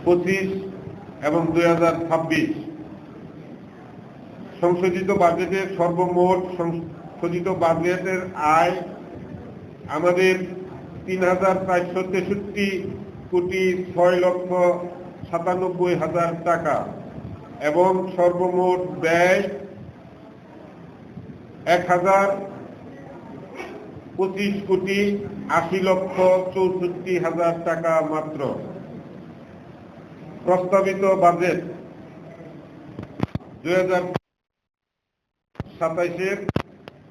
2025 এবং 2026 সংশোধিত বাজেটের সর্বমোট সংশোধিত বাজেটের আয় আমাদের ৩,৪৬৬,৬,৯৭,০০০ টাকা এবং সর্বমোট ব্যয় ১,০২৫,৮০,৬৪,০০০ টাকা মাত্র। প্রস্তাবিত বাজেট 2027-এর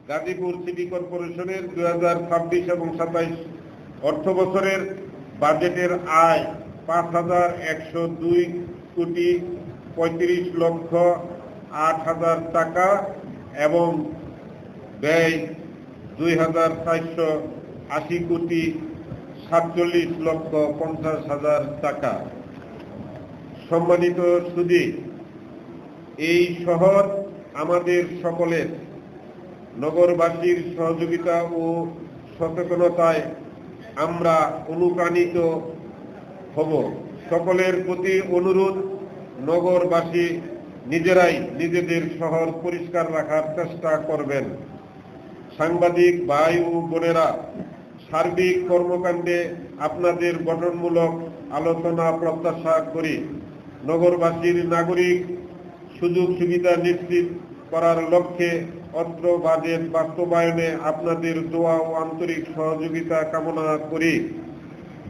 গাজীপুর সিটি কর্পোরেশনের 2026 এবং 27 অর্থ বছরের বাজেটের আয় ৫,১০২,৩৫,০০,০৮০ টাকা এবং ব্যয় ২,৪৮,৪৭,৫০,০০০ টাকা। সম্মানিত সুধী, এই শহর আমাদের সকলের। নগরবাসীর সহযোগিতা ও সচেতনতায় আমরা অনুপ্রাণিত হব। সকলের প্রতি অনুরোধ, নগরবাসী নিজেরাই নিজেদের শহর পরিষ্কার রাখার চেষ্টা করবেন। সাংবাদিক ভাই ও বোনেরা, সার্বিক কর্মকাণ্ডে আপনাদের গঠনমূলক আলোচনা প্রত্যাশা করি। নগরবাসীর নাগরিক সুযোগ সুবিধা নিশ্চিত করার লক্ষ্যে অত্র বাজেট বাস্তবায়নে আপনাদের দোয়া ও আন্তরিক সহযোগিতা কামনা করি।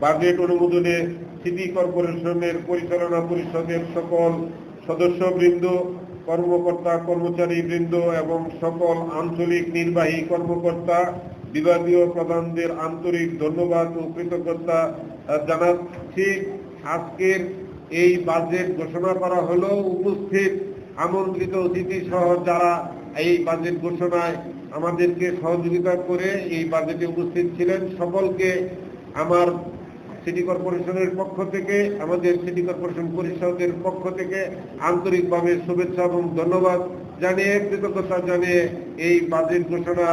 বাজেট অনুমোদনে সিটি কর্পোরেশনের পরিচালনা পরিষদের সকল সদস্যবৃন্দ, কর্মকর্তা কর্মচারীবৃন্দ এবং সকল আঞ্চলিক নির্বাহী কর্মকর্তা, বিভাগীয় প্রধানদের আন্তরিক ধন্যবাদ ও কৃতজ্ঞতা জানাচ্ছি। আজকের এই বাজেট ঘোষণা করা হলো। উপস্থিত আমন্ত্রিত অতিথি সহ যারা এই বাজেট ঘোষণায় আমাদেরকে সহযোগিতা করে এই বাজেটে উপস্থিত ছিলেন, সকলকে আমার সিটি কর্পোরেশনের পক্ষ থেকে, আমাদের সিটি কর্পোরেশন পরিষদের পক্ষ থেকে আন্তরিকভাবে শুভেচ্ছা এবং ধন্যবাদ জানিয়ে, কৃতজ্ঞতা জানিয়ে এই বাজেট ঘোষণা